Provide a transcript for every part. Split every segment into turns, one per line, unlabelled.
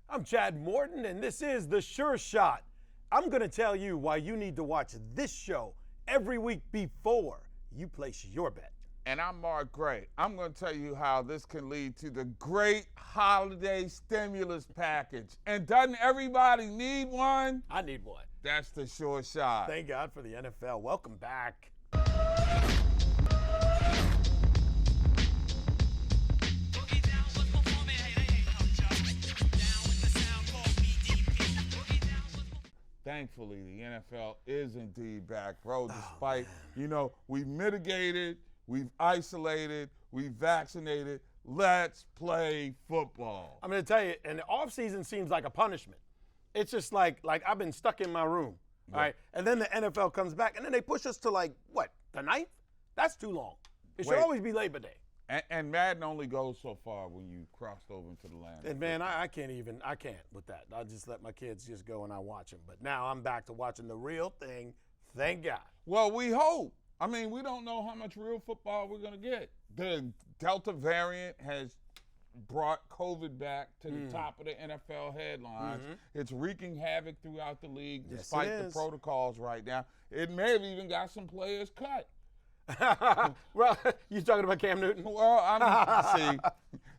I'm Chad Morton, and this is The Sure Shot. I'm going to tell you why you need to watch this show every week before you place your bet.
And I'm Mark Gray. I'm going to tell you how this can lead to the great holiday stimulus package. And doesn't everybody need one?
I need one.
That's The Sure Shot.
Thank God for the NFL. Welcome back.
Thankfully, the NFL is indeed back, bro, despite, we've mitigated, we've isolated, we've vaccinated. Let's play football.
I'm going to tell you, and the offseason seems like a punishment. It's just like I've been stuck in my room, all right? And then the NFL comes back, and then they push us to the 9th? That's too long. It should always be Labor Day.
And Madden only goes so far when you crossed over into the land.
And man, I can't with that. I just let my kids just go and I watch them. But now I'm back to watching the real thing. Thank God.
Well, we hope. I mean, we don't know how much real football we're going to get. The Delta variant has brought COVID back to the top of the NFL headlines. It's wreaking havoc throughout the league despite the protocols right now. It may have even got some players cut.
Well, you talking about Cam Newton?
Well, see,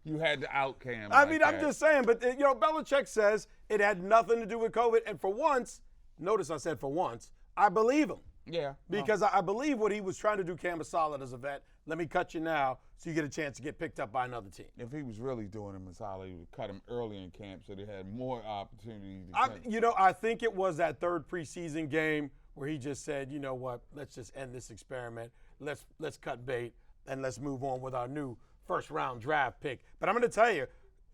you had to out Cam.
I'm just saying, but Belichick says it had nothing to do with COVID, and for once, notice I said for once, I believe him.
Yeah.
Because I believe what he was trying to do Cam is solid as a vet. Let me cut you now so you get a chance to get picked up by another team.
If he was really doing him as solid, he would cut him early in camp so they had more opportunity to
I think it was that third preseason game where he just said, you know what, let's just end this experiment. Let's cut bait and let's move on with our new first-round draft pick. But I'm going to tell you,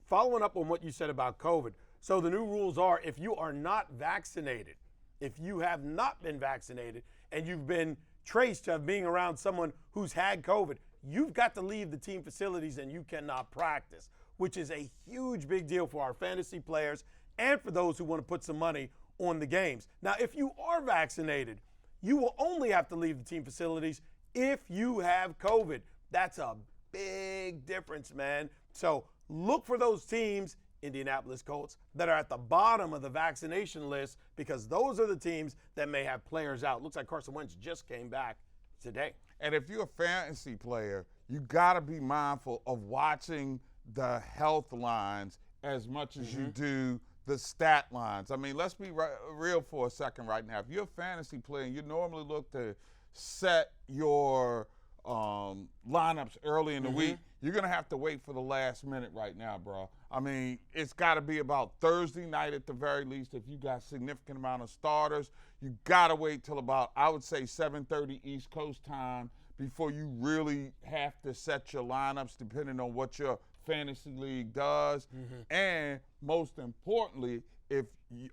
following up on what you said about COVID, so the new rules are if you are not vaccinated, if you have not been vaccinated and you've been traced to being around someone who's had COVID, you've got to leave the team facilities and you cannot practice, which is a huge big deal for our fantasy players and for those who want to put some money on the games. Now, if you are vaccinated, you will only have to leave the team facilities if you have COVID. That's a big difference, man. So look for those teams, Indianapolis Colts, that are at the bottom of the vaccination list because those are the teams that may have players out. Looks like Carson Wentz just came back today.
And if you're a fantasy player, you got to be mindful of watching the health lines as much as you do the stat lines. I mean, let's be real for a second right now. If you're a fantasy player, you normally look to set your lineups early in the week. You're going to have to wait for the last minute right now, bro. I mean, it's got to be about Thursday night at the very least. If you got a significant amount of starters, you got to wait till about, I would say, 7:30 East Coast time before you really have to set your lineups depending on what your fantasy league does. And most importantly, if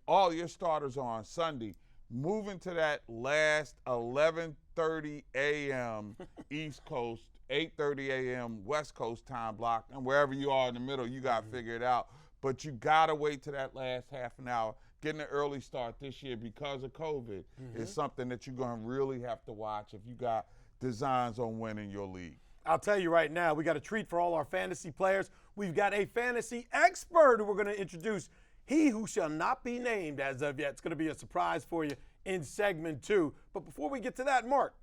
all your starters are on Sunday, moving to that last 11:30 a.m. East Coast, 8:30 a.m. West Coast time block, and wherever you are in the middle, you got to figure it out. But you got to wait to that last half an hour. Getting an early start this year because of COVID is something that you're going to really have to watch if you got designs on winning your league.
I'll tell you right now, we got a treat for all our fantasy players. We've got a fantasy expert who we're going to introduce. He who shall not be named as of yet. It's going to be a surprise for you in segment 2. But before we get to that, Mark,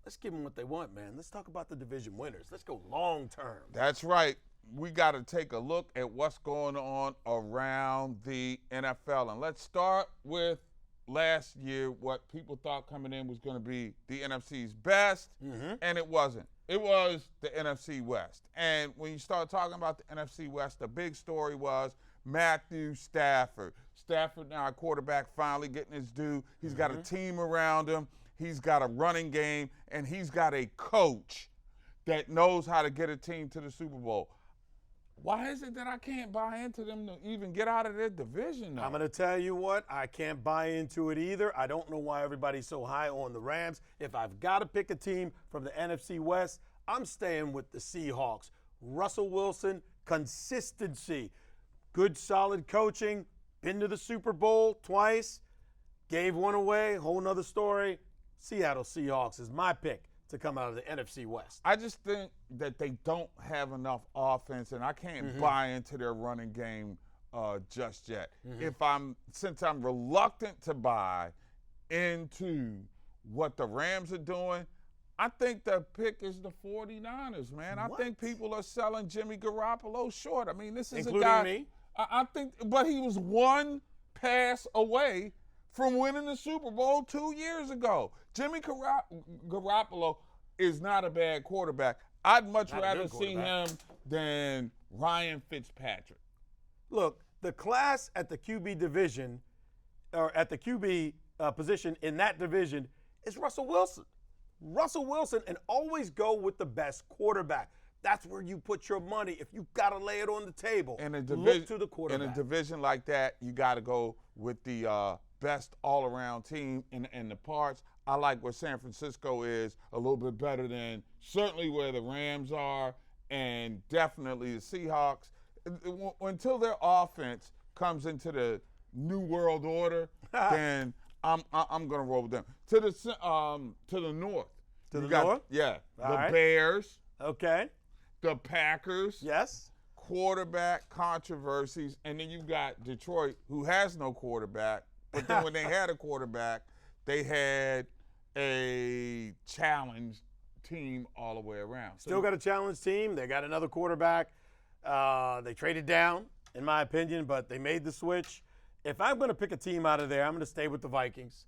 let's give them what they want, man. Let's talk about the division winners. Let's go long term.
That's right. We got to take a look at what's going on around the NFL. And let's start with last year, what people thought coming in was going to be the NFC's best, and it wasn't. It was the NFC West. And when you start talking about the NFC West, the big story was Matthew Stafford. Stafford now a quarterback finally getting his due. He's got a team around him. He's got a running game, and he's got a coach that knows how to get a team to the Super Bowl. Why is it that I can't buy into them to even get out of their division now?
I'm going to tell you what, I can't buy into it either. I don't know why everybody's so high on the Rams. If I've got to pick a team from the NFC West, I'm staying with the Seahawks. Russell Wilson, consistency, good solid coaching, been to the Super Bowl twice, gave one away, whole nother story. Seattle Seahawks is my pick to come out of the NFC West.
I just think that they don't have enough offense, and I can't buy into their running game just yet. Since I'm reluctant to buy into what the Rams are doing, I think the pick is the 49ers, man. I think people are selling Jimmy Garoppolo short. I mean, this is
including
a guy.
Me?
I think, but he was one pass away from winning the Super Bowl 2 years ago. Jimmy Garoppolo is not a bad quarterback. I'd much rather see him than Ryan Fitzpatrick.
Look, the class at the QB division, or at the QB position in that division, is Russell Wilson. Russell Wilson, and always go with the best quarterback. That's where you put your money. If you got to lay it on the table, look to the quarterback.
In a division like that, you got to go with the best all-around team in the parts. I like where San Francisco is a little bit better than certainly where the Rams are and definitely the Seahawks. Until their offense comes into the new world order, then I'm gonna roll with them. To the north.
To the north?
Yeah.
All right.
Bears.
Okay.
The Packers.
Yes.
Quarterback controversies, and then you've got Detroit, who has no quarterback. But then when they had a quarterback, they had a challenged team all the way around.
Still got a challenged team. They got another quarterback. They traded down, in my opinion, but they made the switch. If I'm going to pick a team out of there, I'm going to stay with the Vikings.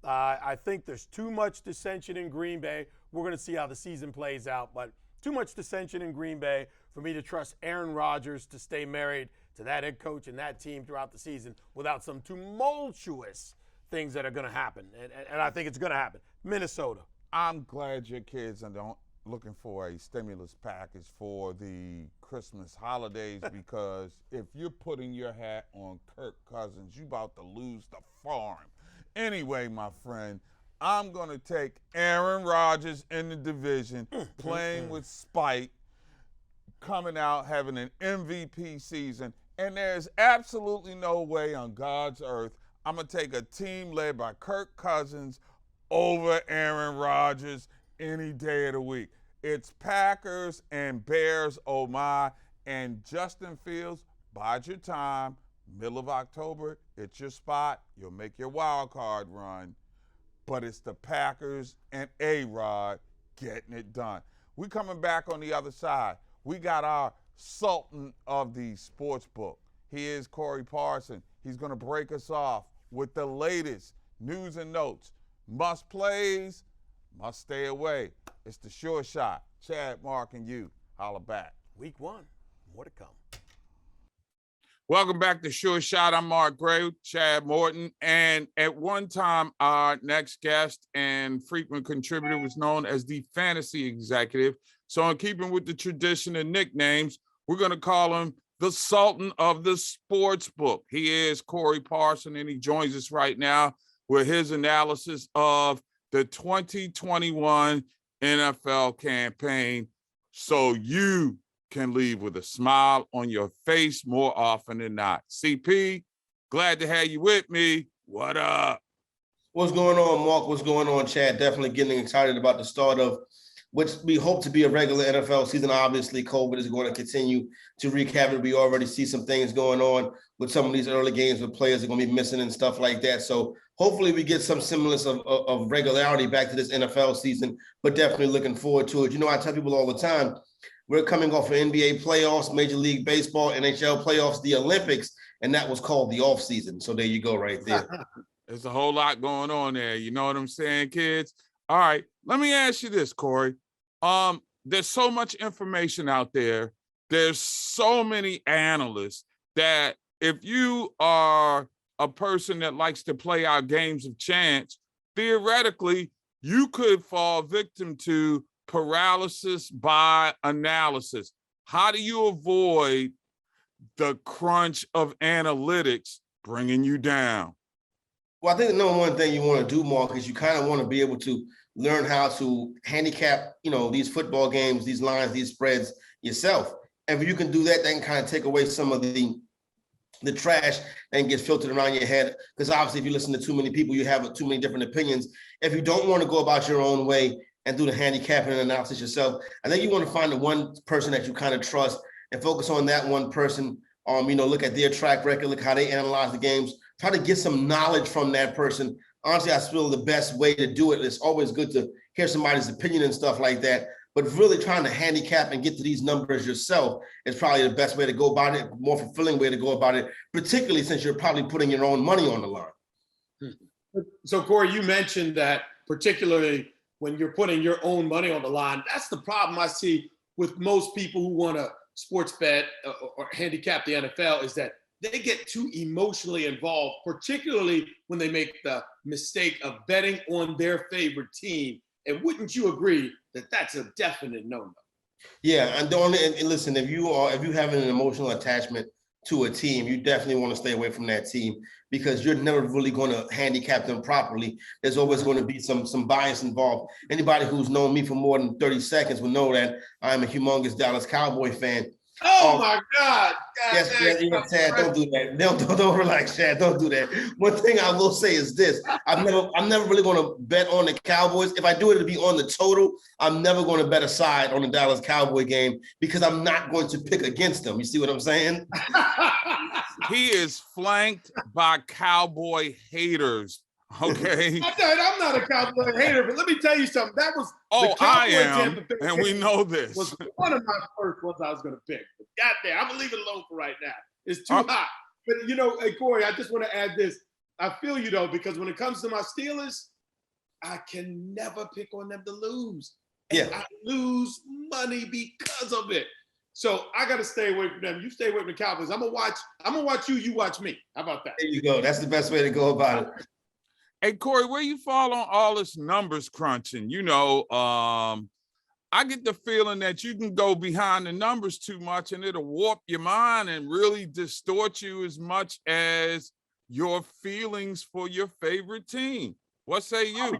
I think there's too much dissension in Green Bay. We're going to see how the season plays out, but too much dissension in Green Bay for me to trust Aaron Rodgers to stay married to that head coach and that team throughout the season without some tumultuous things that are going to happen. And I think it's going to happen. Minnesota.
I'm glad your kids are looking for a stimulus package for the Christmas holidays because if you're putting your hat on Kirk Cousins, you about to lose the farm. Anyway, my friend, I'm going to take Aaron Rodgers in the division, playing with spite, coming out, having an MVP season, and there's absolutely no way on God's earth I'm going to take a team led by Kirk Cousins over Aaron Rodgers any day of the week. It's Packers and Bears, oh my, and Justin Fields, bide your time. Middle of October, it's your spot. You'll make your wild card run. But it's the Packers and A-Rod getting it done. We coming back on the other side. We got our Sultan of the sports book. He is Corey Parson. He's going to break us off with the latest news and notes. Must plays, must stay away. It's the Sure Shot. Chad, Mark, and you. Holla back.
Week 1. More to come.
Welcome back to Sure Shot. I'm Mark Gray, Chad Morton. And at one time, our next guest and frequent contributor was known as the Fantasy Executive. So in keeping with the tradition and nicknames, we're going to call him the Sultan of the Sports Book. He is Corey Parson, and he joins us right now with his analysis of the 2021 NFL campaign. So you can leave with a smile on your face more often than not. CP, glad to have you with me. What up?
What's going on, Mark? What's going on, Chad? Definitely getting excited about the start of which we hope to be a regular NFL season. Obviously, COVID is going to continue to wreak havoc. We already see some things going on with some of these early games where players are going to be missing and stuff like that. So hopefully we get some semblance of regularity back to this NFL season, but definitely looking forward to it. You know, I tell people all the time, we're coming off of NBA playoffs, Major League Baseball, NHL playoffs, the Olympics, and that was called the off season. So there you go right there.
There's a whole lot going on there. You know what I'm saying, kids? All right, let me ask you this, Corey. There's so much information out there. There's so many analysts that if you are a person that likes to play our games of chance, theoretically, you could fall victim to paralysis by analysis. How do you avoid the crunch of analytics bringing you down?
Well, I think the number one thing you want to do, Mark, is you kind of want to be able to learn how to handicap, these football games, these lines, these spreads yourself. And if you can do that, that can kind of take away some of the trash and gets filtered around your head. Because obviously, if you listen to too many people, you have too many different opinions. If you don't want to go about your own way and do the handicapping and analysis yourself, I think you want to find the one person that you kind of trust and focus on that one person Look at their track record, look how they analyze the games, try to get some knowledge from that person. Honestly, I feel the best way to do it. It's always good to hear somebody's opinion and stuff like that. But really trying to handicap and get to these numbers yourself is probably the best way to go about it, more fulfilling way to go about it, particularly since you're probably putting your own money on the line.
So, Corey, you mentioned that particularly when you're putting your own money on the line, that's the problem I see with most people who want to sports bet or handicap the NFL is that they get too emotionally involved, particularly when they make the mistake of betting on their favorite team. And wouldn't you agree that that's a definite no-no?
Yeah, and listen, if you have an emotional attachment to a team, you definitely want to stay away from that team because you're never really going to handicap them properly. There's always going to be some bias involved. Anybody who's known me for more than 30 seconds will know that I'm a humongous Dallas Cowboy fan.
Oh my God!
Yes, Chad, don't do that. Don't relax, Chad. Don't do that. One thing I will say is this: I'm never really going to bet on the Cowboys. If I do it, it'll be on the total. I'm never going to bet a side on the Dallas Cowboy game because I'm not going to pick against them. You see what I'm saying?
He is flanked by Cowboy haters. Okay.
I'm not a Cowboy hater, but let me tell you something. That was
I am, and we know this.
Was one of my first ones I was going to pick. But goddamn, I'm gonna leave it alone for right now. It's too hot. But hey Corey, I just want to add this. I feel you though, because when it comes to my Steelers, I can never pick on them to lose. And I lose money because of it. So I got to stay away from them. You stay away from the Cowboys. I'm gonna watch you. You watch me. How about that?
There you go. That's the best way to go about it.
Hey, Corey, where you fall on all this numbers crunching? I get the feeling that you can go behind the numbers too much and it'll warp your mind and really distort you as much as your feelings for your favorite team. What say you?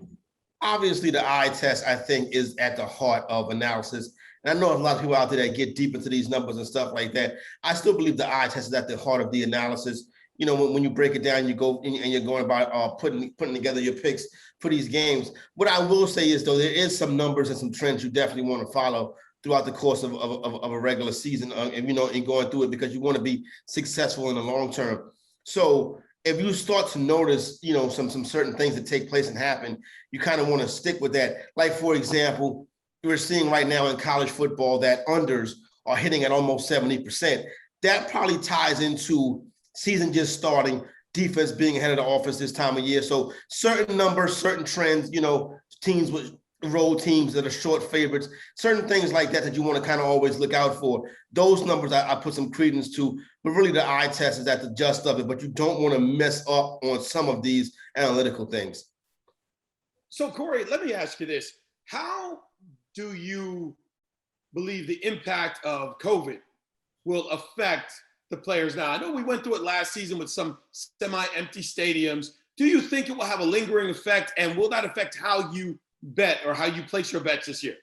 Obviously, the eye test, I think, is at the heart of analysis. And I know a lot of people out there that get deep into these numbers and stuff like that. I still believe the eye test is at the heart of the analysis. When you break it down, you go and you're going about putting together your picks for these games. What I will say is, though, there is some numbers and some trends you definitely want to follow throughout the course of a regular season, and going through it because you want to be successful in the long term. So if you start to notice, some certain things that take place and happen, you kind of want to stick with that. Like, for example, we're seeing right now in college football that unders are hitting at almost 70%. That probably ties into season just starting, defense being ahead of the offense this time of year. So certain numbers, certain trends, teams with road teams that are short favorites, certain things like that you want to kind of always look out for. Those numbers I put some credence to, but really the eye test is at the just of it, but you don't want to mess up on some of these analytical things.
So Corey, let me ask you this. How do you believe the impact of COVID will affect the players now? I know we went through it last season with some semi-empty stadiums. Do you think it will have a lingering effect, and will that affect how you bet or how you place your bets this year?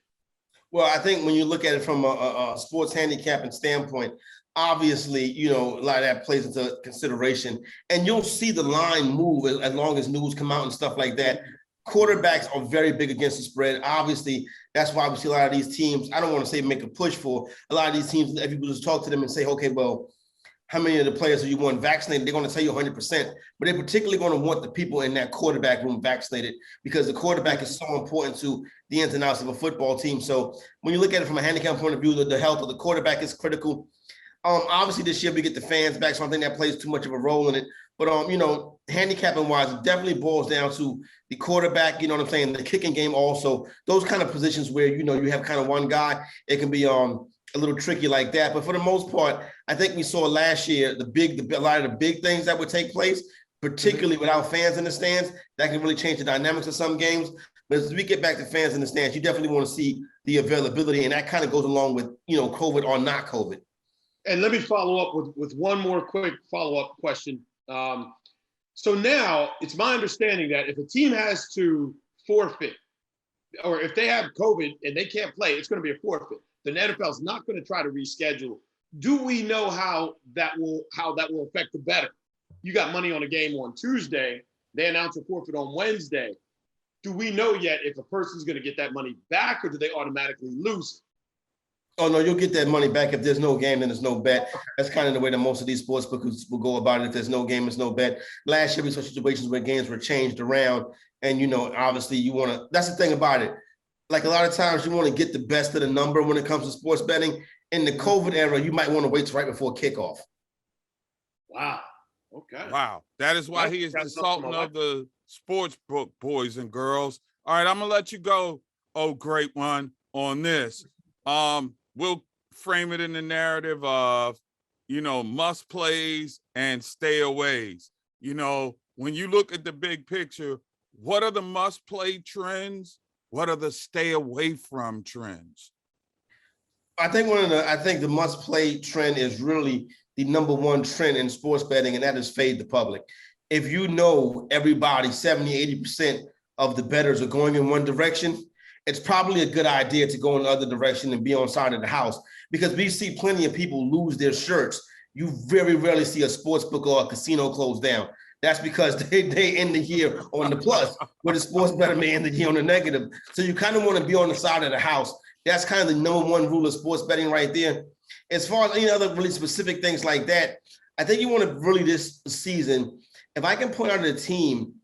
Well, I think when you look at it from a sports handicapping standpoint, obviously, a lot of that plays into consideration, and you'll see the line move as long as news come out and stuff like that. Quarterbacks are very big against the spread. Obviously, that's why we see a lot of these teams, I don't want to say make a push for, a lot of these teams, if you just talk to them and say, okay, well, how many of the players do you want vaccinated? They're going to tell you 100%, but they're particularly going to want the people in that quarterback room vaccinated because the quarterback is so important to the ins and outs of a football team. So when you look at it from a handicap point of view, the health of the quarterback is critical. Obviously this year we get the fans back, so I think that plays too much of a role in it. But, handicapping wise, it definitely boils down to the quarterback, the kicking game also. Those kind of positions where, you have kind of one guy, it can be a little tricky like that. But for the most part, I think we saw last year a lot of the big things that would take place, particularly without fans in the stands, that can really change the dynamics of some games. But as we get back to fans in the stands, you definitely want to see the availability, and that kind of goes along with, COVID or not COVID.
And let me follow up with one more quick follow-up question. So now it's my understanding that if a team has to forfeit, or if they have COVID and they can't play, it's going to be a forfeit. The NFL is not going to try to reschedule. Do we know how that will affect the bettor? You got money on a game on Tuesday. They announce a forfeit on Wednesday. Do we know yet if a person's going to get that money back, or do they automatically lose
Oh, no, you'll get that money back. If there's no game, then there's no bet. That's kind of the way that most of these sports books will go about it. If there's no game, there's no bet. Last year, we saw situations where games were changed around. And, obviously you want to – that's the thing about it. Like a lot of times you want to get the best of the number when it comes to sports betting. In the COVID era, you might want to wait till right before kickoff.
Wow. Okay.
Wow. That is why he is the sultan of the sports book, boys and girls. All right, I'm going to let you go, oh, great one, on this. We'll frame it in the narrative of, must plays and stay aways. When you look at the big picture, what are the must play trends? What are the stay away from trends?
I think the must play trend is really the number one trend in sports betting, and that is fade the public. If everybody, 70, 80% of the bettors are going in one direction, it's probably a good idea to go in the other direction and be on side of the house, because we see plenty of people lose their shirts. You very rarely see a sports book or a casino close down. That's because they end the year on the plus, where the sports bettor may end the year on the negative. So you kind of want to be on the side of the house. That's kind of the number one rule of sports betting right there. As far as any other really specific things like that, I think you want to really this season, if I can point out a team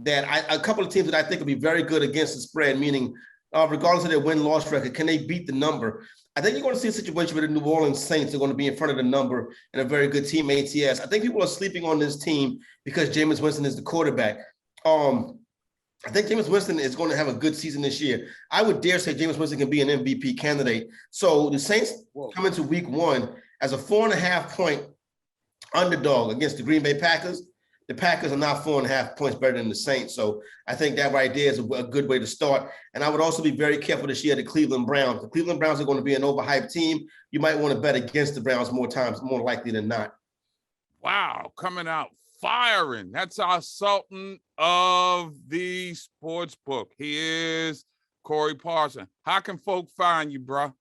a couple of teams that I think will be very good against the spread, meaning regardless of their win-loss record, can they beat the number? I think you're going to see a situation where the New Orleans Saints are going to be in front of the number and a very good team ATS. I think people are sleeping on this team because Jameis Winston is the quarterback. I think Jameis Winston is going to have a good season this year. I would dare say Jameis Winston can be an MVP candidate. So the Saints come into week one as a 4.5-point underdog against the Green Bay Packers. The Packers are now 4.5 points better than the Saints. So I think that right there is a good way to start. And I would also be very careful this year, the Cleveland Browns. The Cleveland Browns are going to be an overhyped team. You might want to bet against the Browns more times, more likely than not.
Wow, coming out firing. That's our sultan of the sports book. He is Corey Parson. How can folk find you, bro?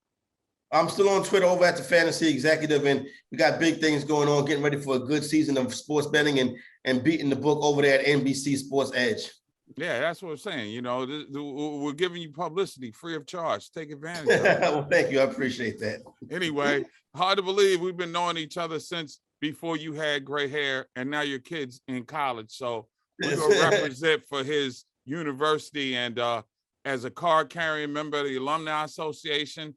I'm still on Twitter over at the Fantasy Executive, and we got big things going on, getting ready for a good season of sports betting and beating the book over there at NBC Sports Edge.
Yeah, that's what I'm saying. We're giving you publicity free of charge. Take advantage of it.
Well, thank you. I appreciate that.
Anyway, hard to believe we've been knowing each other since before you had gray hair, and now your kid's in college. So we're going to represent for his university, and as a card-carrying member of the Alumni Association,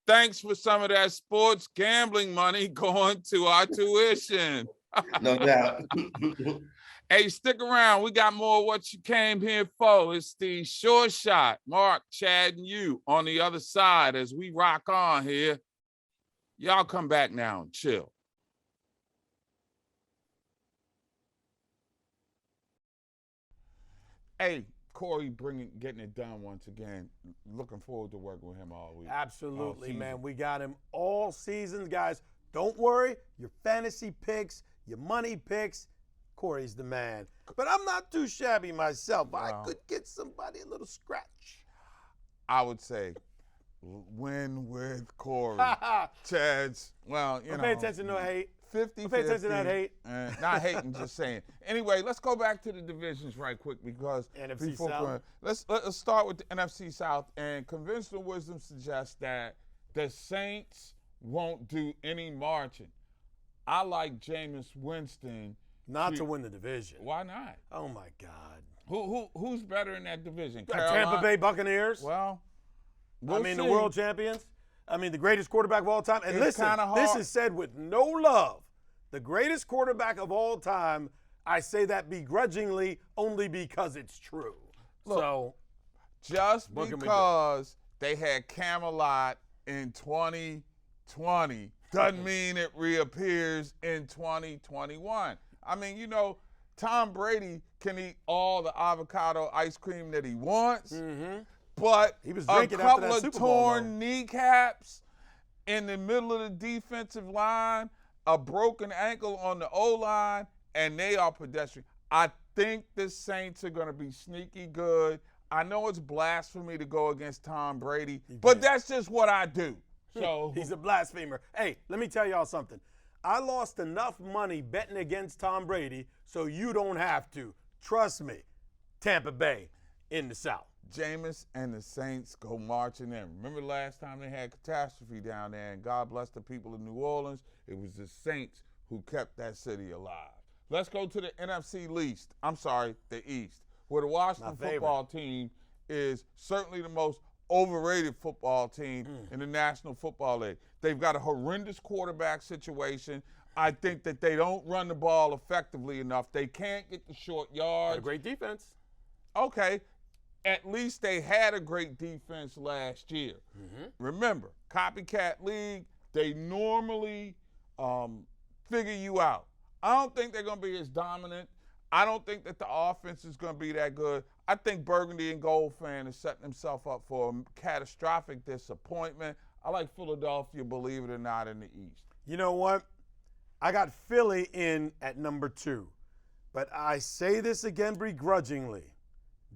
thanks for some of that sports gambling money going to our tuition.
No doubt.
Hey, stick around. We got more of what you came here for. It's the Short Shot. Mark, Chad, and you on the other side as we rock on here. Y'all come back now and chill. Hey, Corey, getting it done once again. Looking forward to working with him all week.
Absolutely, man. We got him all season, guys. Don't worry. Your fantasy picks, your money picks, Corey's the man. But I'm not too shabby myself. I could get somebody a little scratch.
I would say win with Corey. Chad's,
Pay attention to hate.
50,
pay attention to that hate.
Not hating, just saying. Anyway, let's go back to the divisions right quick because
NFC South.
Let's start with the NFC South. And conventional wisdom suggests that the Saints won't do any marching. I like Jameis Winston
not to win the division.
Why not?
Oh my God.
Who's better in that division?
Tampa Bay Buccaneers.
Well,
the world champions. The greatest quarterback of all time. And listen, this is said with no love. The greatest quarterback of all time, I say that begrudgingly only because it's true.
Look, just because they had Camelot in 2020 doesn't mean it reappears in 2021. Tom Brady can eat all the avocado ice cream that he wants. Mm-hmm. But
he was
a couple
of
Super Bowl, torn kneecaps in the middle of the defensive line, a broken ankle on the O-line, and they are pedestrian. I think the Saints are going to be sneaky good. I know it's blasphemy to go against Tom Brady, but that's just what I do. So
he's a blasphemer. Hey, let me tell y'all something. I lost enough money betting against Tom Brady, so you don't have to. Trust me. Tampa Bay in the South.
Jameis and the Saints go marching in. Remember last time they had catastrophe down there, and God bless the people of New Orleans. It was the Saints who kept that city alive. Let's go to the the East, where the Washington football team is certainly the most overrated football team in the National Football League. They've got a horrendous quarterback situation. I think that they don't run the ball effectively enough. They can't get the short yards.
A great defense.
Okay. At least they had a great defense last year. Remember, copycat league, they normally figure you out. I don't think they're going to be as dominant. I don't think that the offense is going to be that good. I think Burgundy and Gold fan is setting himself up for a catastrophic disappointment. I like Philadelphia, believe it or not, in the East.
You know what? I got Philly in at number 2. But I say this again begrudgingly.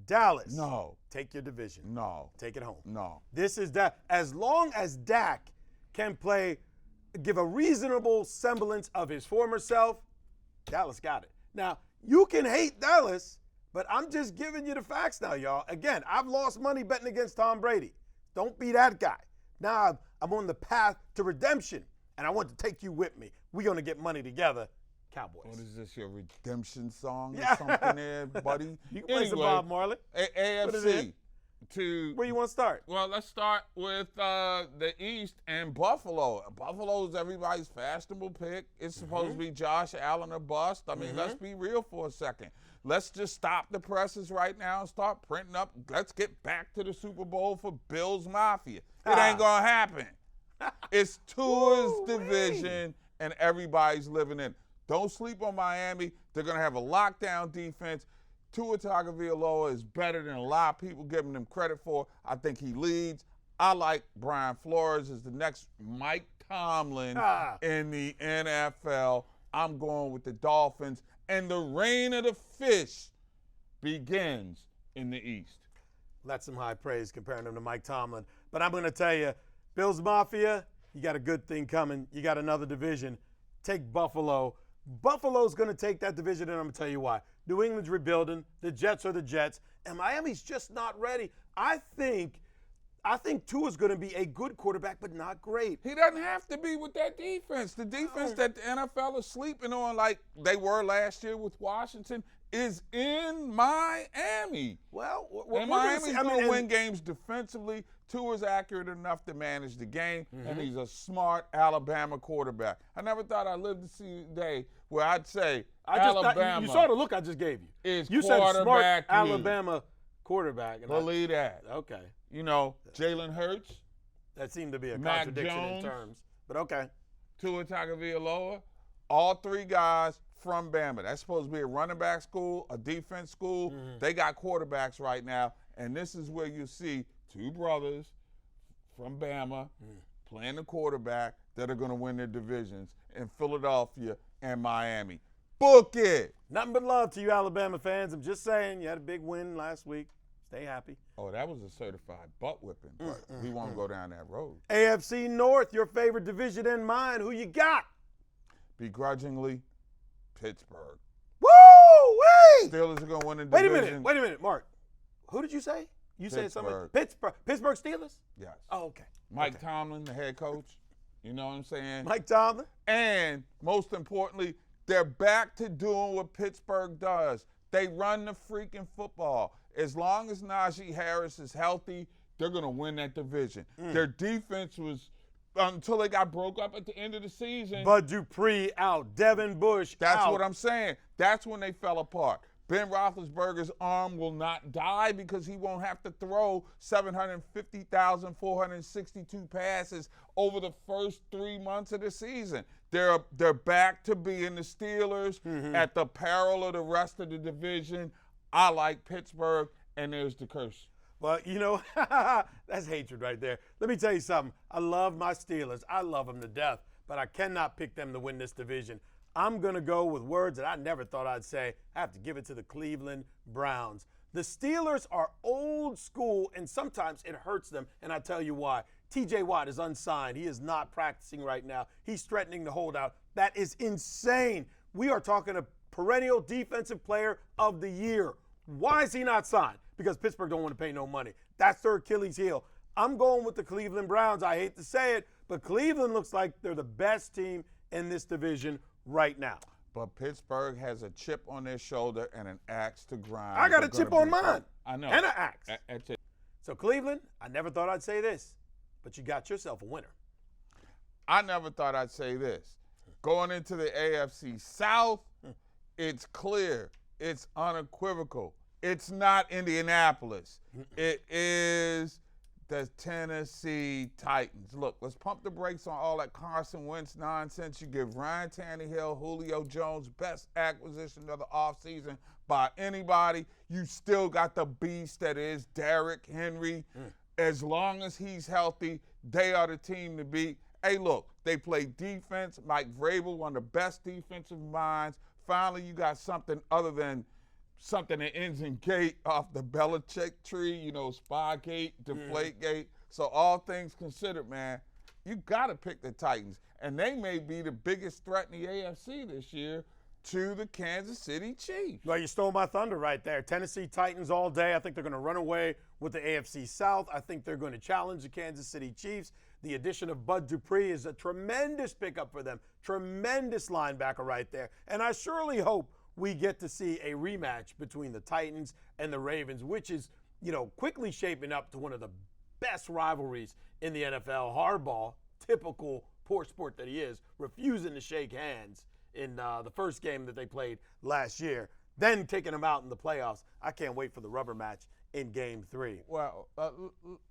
Dallas.
No.
Take your division.
No.
Take it home.
No.
This is Dak. As long as Dak can give a reasonable semblance of his former self, Dallas got it. Now, you can hate Dallas, but I'm just giving you the facts now, y'all. Again, I've lost money betting against Tom Brady. Don't be that guy. Now I'm on the path to redemption, and I want to take you with me. We're going to get money together. Cowboys.
What is this, your redemption song or something there, buddy?
You can play some Bob Marley.
AFC.
Where you want to start?
Well, let's start with the East and Buffalo. Buffalo's everybody's fashionable pick. It's supposed to be Josh Allen or bust. I mean, let's be real for a second. Let's just stop the presses right now and start printing up. Let's get back to the Super Bowl for Bills Mafia. It ain't going to happen. It's Tua's division, and everybody's living in it. Don't sleep on Miami. They're going to have a lockdown defense. Tua Tagovailoa is better than a lot of people giving him credit for. I think he leads. I like Brian Flores as the next Mike Tomlin in the NFL. I'm going with the Dolphins. And the reign of the fish begins in the East.
That's some high praise comparing him to Mike Tomlin. But I'm going to tell you, Bills Mafia, you got a good thing coming. You got another division. Take Buffalo. Buffalo's going to take that division, and I'm going to tell you why. New England's rebuilding. The Jets are the Jets. And Miami's just not ready. I think Tua's going to be a good quarterback, but not great.
He doesn't have to be with that defense. The defense that the NFL is sleeping on, like they were last year with Washington, is in Miami.
Well,
and Miami's going to win games defensively. Tua's accurate enough to manage the game, and he's a smart Alabama quarterback. I never thought I'd live to see a day where I'd say Alabama.
You saw the look I just gave you. You said smart Alabama quarterback.
Believe that.
Okay.
You know, Jalen Hurts.
That seemed to be a
Mac
contradiction
Jones,
in terms. But okay.
Tua Tagovailoa. All three guys from Bama. That's supposed to be a running back school, a defense school. They got quarterbacks right now, and this is where you see two brothers from Bama playing the quarterback that are going to win their divisions in Philadelphia and Miami. Book it.
Nothing but love to you Alabama fans. I'm just saying, you had a big win last week. Stay happy.
Oh, that was a certified butt whipping, but we won't go down that road.
AFC North, your favorite division and mine. Who you got?
Begrudgingly, Pittsburgh.
Woo-wee!
Steelers are going to win the division.
Wait a minute, Mark. Who did you say? You said something? Pittsburgh Steelers?
Yes.
Oh, okay.
Mike Tomlin, the head coach. You know what I'm saying?
Mike Tomlin.
And most importantly, they're back to doing what Pittsburgh does. They run the freaking football. As long as Najee Harris is healthy, they're going to win that division. Their defense was, until they got broke up at the end of the season.
Bud Dupree out. Devin Bush
That's
out.
what I'm saying. That's when they fell apart. Ben Roethlisberger's arm will not die because he won't have to throw 750,462 passes over the first 3 months of the season. They're back to being the Steelers at the peril of the rest of the division. I like Pittsburgh, and there's the curse.
Well, you know, that's hatred right there. Let me tell you something. I love my Steelers. I love them to death, but I cannot pick them to win this division. I'm going to go with words that I never thought I'd say. I have to give it to the Cleveland Browns. The Steelers are old school, and sometimes it hurts them, and I'll tell you why. TJ Watt is unsigned. He is not practicing right now. He's threatening to hold out. That is insane. We are talking a perennial defensive player of the year. Why is he not signed? Because Pittsburgh don't want to pay no money. That's their Achilles heel. I'm going with the Cleveland Browns. I hate to say it, but Cleveland looks like they're the best team in this division right now.
But Pittsburgh has a chip on their shoulder and an axe to grind.
I got a
They're
chip
gonna
on
be
mine.
tough. I know.
And an axe.
That's it.
So Cleveland, I never thought I'd say this, but you got yourself a winner.
I never thought I'd say this. Going into the AFC South, it's clear. It's unequivocal. It's not Indianapolis. It is the Tennessee Titans. Look, let's pump the brakes on all that Carson Wentz nonsense. You give Ryan Tannehill, Julio Jones, best acquisition of the offseason by anybody. You still got the beast that is Derrick Henry. As long as he's healthy, they are the team to beat. Hey, look, they play defense. Mike Vrabel, one of the best defensive minds. Finally, you got something other than something that ends in gate off the Belichick tree, you know, Spygate, Deflategate. So all things considered, man, you got to pick the Titans. And they may be the biggest threat in the AFC this year to the Kansas City Chiefs.
Well, you stole my thunder right there. Tennessee Titans all day. I think they're going to run away with the AFC South. I think they're going to challenge the Kansas City Chiefs. The addition of Bud Dupree is a tremendous pickup for them. Tremendous linebacker right there. And I surely hope we get to see a rematch between the Titans and the Ravens, which is, you know, quickly shaping up to one of the best rivalries in the NFL. Harbaugh, typical poor sport that he is, refusing to shake hands in the first game that they played last year, then taking them out in the playoffs. I can't wait for the rubber match in Game 3.
Well,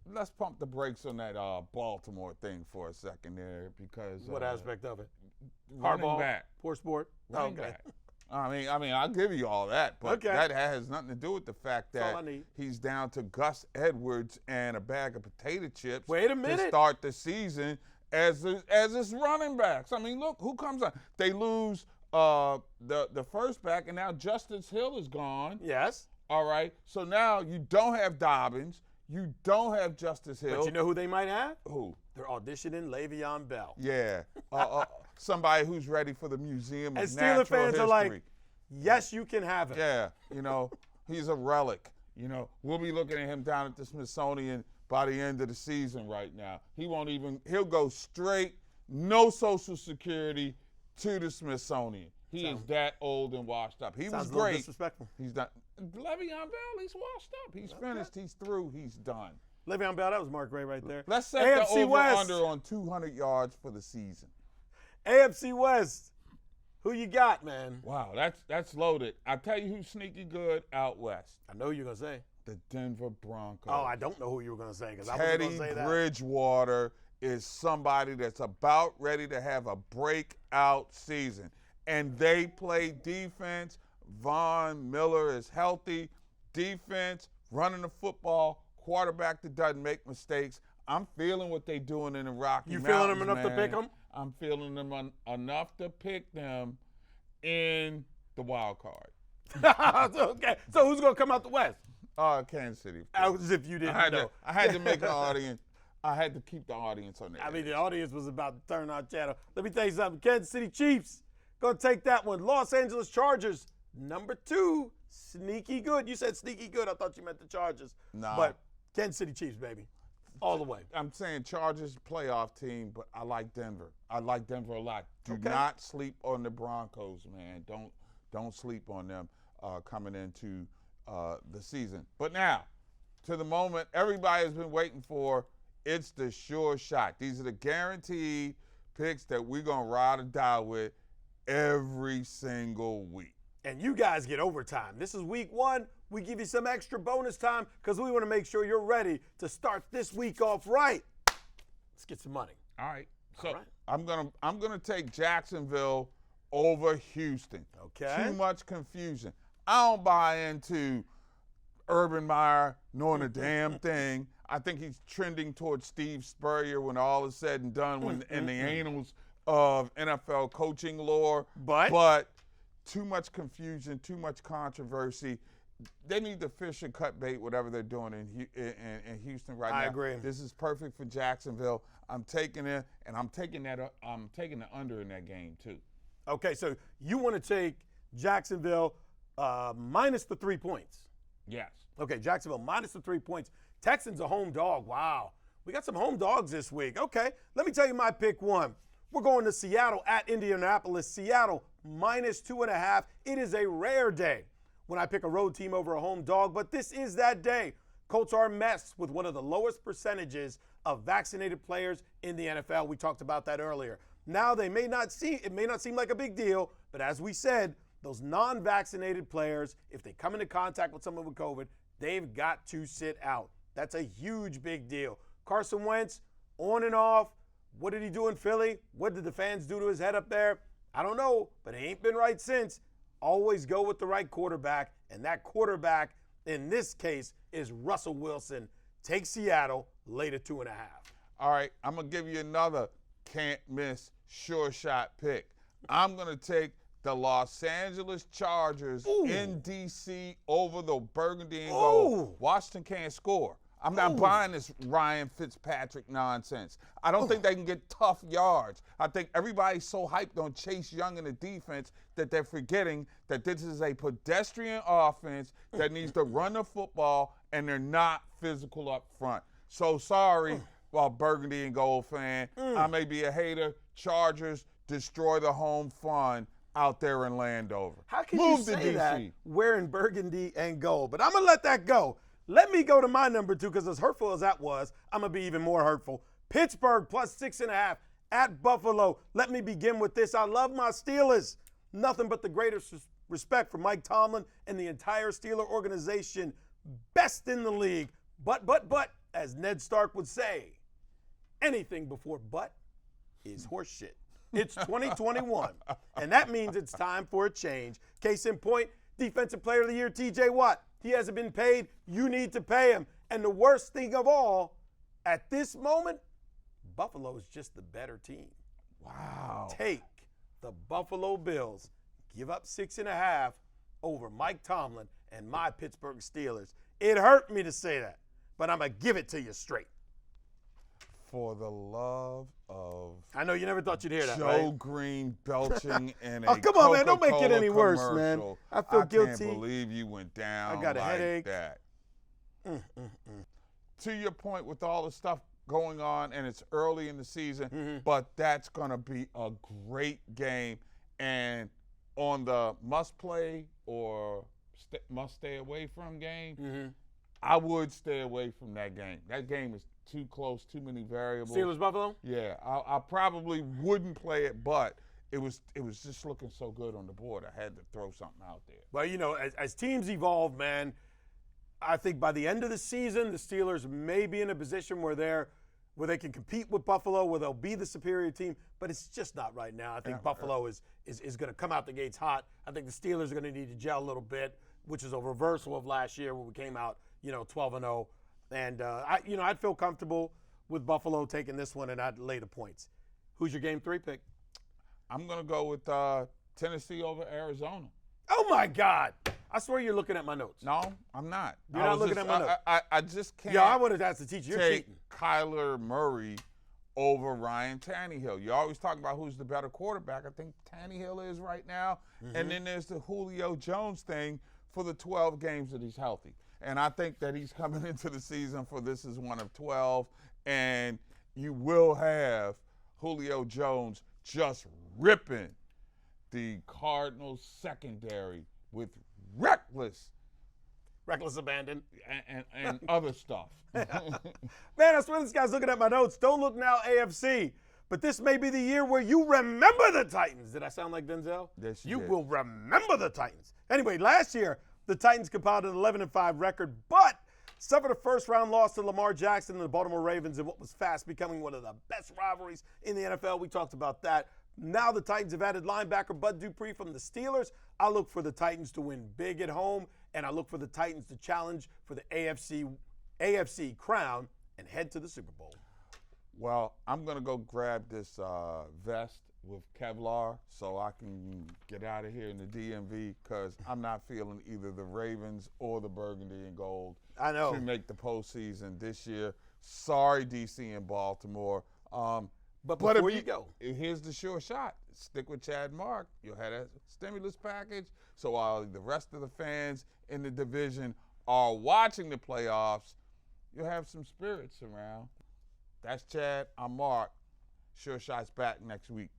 let's pump the brakes on that Baltimore thing for a second there because
What aspect of it?
running
Harbaugh,
back.
poor sport.
Running
Okay.
back. I mean, I'll give you all that, but
Okay.
that has nothing to do with the fact
That's
that
all I need.
he's down to Gus Edwards and a bag of potato chips.
Wait a
to
minute.
start the season as his running backs. I mean, look who comes on. They lose the first back, and now Justice Hill is gone.
Yes.
All right, so now you don't have Dobbins, you don't have Justice Hill.
But you know who they might have?
Who?
They're auditioning Le'Veon Bell.
Yeah, somebody who's ready for the Museum of
And Steelers
Natural
fans
History.
are like, yes, you can have him.
Yeah, you know, he's a relic. You know, we'll be looking at him down at the Smithsonian by the end of the season right now. He'll go straight, no Social Security, to the Smithsonian. He is that old and washed up. He
Sounds
was
a little
great.
disrespectful.
He's done. Le'Veon Bell, he's washed up. He's finished. He's through. He's done.
Le'Veon Bell, that was Mark Gray right there.
Let's set
AFC
the
West.
over-under on 200 yards for the season.
AFC West. Who you got, man?
Wow, that's loaded. I tell you who's sneaky good out west.
I know who you're going to say.
The Denver Broncos.
Oh, I don't know who you were going to say because I wasn't going
Teddy
to say that.
Bridgewater is somebody that's about ready to have a breakout season. And they play defense. Von Miller is healthy. Defense, running the football, quarterback that doesn't make mistakes. I'm feeling what they're doing in the Rocky
You
Mountains,
feeling them enough to
man.
pick them?
I'm feeling them enough to pick them in the wild card.
Okay. So who's going to come out the West?
Kansas City.
As if you didn't know.
I had to make an audience. I had to keep the audience on there.
I mean, the audience was about to turn our channel. Let me tell you something. Kansas City Chiefs, going to take that one. Los Angeles Chargers, number 2, sneaky good. You said sneaky good. I thought you meant the Chargers.
Nah.
But Kansas City Chiefs, baby. All the way.
I'm saying Chargers playoff team, but I like Denver. I like Denver a lot. Do
Okay.
not sleep on the Broncos, man. Don't sleep on them coming into the season. But now, to the moment everybody has been waiting for, it's the sure shot. These are the guaranteed picks that we're going to ride or die with every single week.
And you guys get overtime. This is week 1. We give you some extra bonus time because we want to make sure you're ready to start this week off right. Let's get some money.
All right. So
All right.
I'm gonna take Jacksonville over Houston.
Okay.
Too much confusion. I don't buy into Urban Meyer knowing a damn thing. I think he's trending towards Steve Spurrier when all is said and done, when in the annals of NFL coaching lore. But too much confusion, too much controversy. They need to fish and cut bait, whatever they're doing in Houston right now.
I agree.
This is perfect for Jacksonville. I'm taking it, and I'm taking the under in that game too.
Okay, so you want to take Jacksonville minus the 3 points.
Yes.
Okay, Jacksonville minus the 3 points. Texans a home dog. Wow. We got some home dogs this week. Okay, let me tell you my pick one. We're going to Seattle at Indianapolis. Seattle minus 2.5. It is a rare day when I pick a road team over a home dog, but this is that day. Colts are a mess with one of the lowest percentages of vaccinated players in the NFL. We talked about that earlier. Now it may not seem like a big deal, but as we said, those non-vaccinated players, if they come into contact with someone with COVID, they've got to sit out. That's a huge big deal. Carson Wentz, on and off. What did he do in Philly? What did the fans do to his head up there? I don't know, but he ain't been right since. Always go with the right quarterback, and that quarterback in this case is Russell Wilson. Take Seattle, late at 2.5.
All right, I'm going to give you another can't-miss sure shot pick. I'm going to take the Los Angeles Chargers in D.C. over the Burgundy and Gold. Washington can't score. I'm not buying this Ryan Fitzpatrick nonsense. I don't think they can get tough yards. I think everybody's so hyped on Chase Young in the defense that they're forgetting that this is a pedestrian offense that needs to run the football, and they're not physical up front. So sorry, Burgundy and Gold fan. I may be a hater. Chargers destroy the home fun out there in Landover.
How can you say that wearing burgundy and gold? But I'm going to let that go. Let me go to my number 2, because as hurtful as that was, I'm going to be even more hurtful. Pittsburgh plus 6.5 at Buffalo. Let me begin with this. I love my Steelers. Nothing but the greatest respect for Mike Tomlin and the entire Steeler organization. Best in the league. But, as Ned Stark would say, anything before but is horseshit. It's 2021, and that means it's time for a change. Case in point, Defensive Player of the Year, TJ Watt. He hasn't been paid. You need to pay him. And the worst thing of all, at this moment, Buffalo is just the better team.
Wow.
Take the Buffalo Bills. Give up 6.5 over Mike Tomlin and my Pittsburgh Steelers. It hurt me to say that, but I'm going to give it to you straight.
For the love of
I know you never thought you'd hear that,
Joe
right?
Green belching in a
Oh, come on, man. Don't make it any worse,
commercial.
man. I feel guilty.
I can't believe you went down
I got a
like
headache.
that. To your point, with all the stuff going on, and it's early in the season, but that's going to be a great game. And on the must-play or must-stay-away from game, I would stay away from that game. That game is too close, too many variables.
Steelers Buffalo?
Yeah, I probably wouldn't play it, but it was just looking so good on the board. I had to throw something out there.
Well, you know, as teams evolve, man, I think by the end of the season, the Steelers may be in a position where they can compete with Buffalo, where they'll be the superior team, but it's just not right now. I think Buffalo is going to come out the gates hot. I think the Steelers are going to need to gel a little bit, which is a reversal of last year when we came out, 12-0. And, I'd feel comfortable with Buffalo taking this one, and I'd lay the points. Who's your game 3 pick?
I'm going to go with Tennessee over Arizona.
Oh, my God. I swear you're looking at my notes.
No, I'm not.
You're not looking at my notes.
I just can't
Yeah, I wanted to ask the teacher. You're
take
cheating.
Kyler Murray over Ryan Tannehill. You always talk about who's the better quarterback. I think Tannehill is right now. And then there's the Julio Jones thing for the 12 games that he's healthy. And I think that he's coming into the season for this is one of 12. And you will have Julio Jones just ripping the Cardinals secondary with reckless
abandon.
and other stuff.
Man, I swear this guy's looking at my notes. Don't look now, AFC. But this may be the year where you remember the Titans. Did I sound like Denzel?
Yes,
you
did.
will remember the Titans. Anyway, last year, the Titans compiled an 11-5 record, but suffered a first-round loss to Lamar Jackson and the Baltimore Ravens in what was fast becoming one of the best rivalries in the NFL. We talked about that. Now the Titans have added linebacker Bud Dupree from the Steelers. I look for the Titans to win big at home, and I look for the Titans to challenge for the AFC crown and head to the Super Bowl.
Well, I'm going to go grab this vest with Kevlar so I can get out of here in the DMV because I'm not feeling either the Ravens or the Burgundy and Gold to make the postseason this year. Sorry, D.C. and Baltimore.
But before you go,
here's the sure shot. Stick with Chad Mark. You'll have a stimulus package. So while the rest of the fans in the division are watching the playoffs, you'll have some spirits around. That's Chad. I'm Mark. Sure Shot's back next week.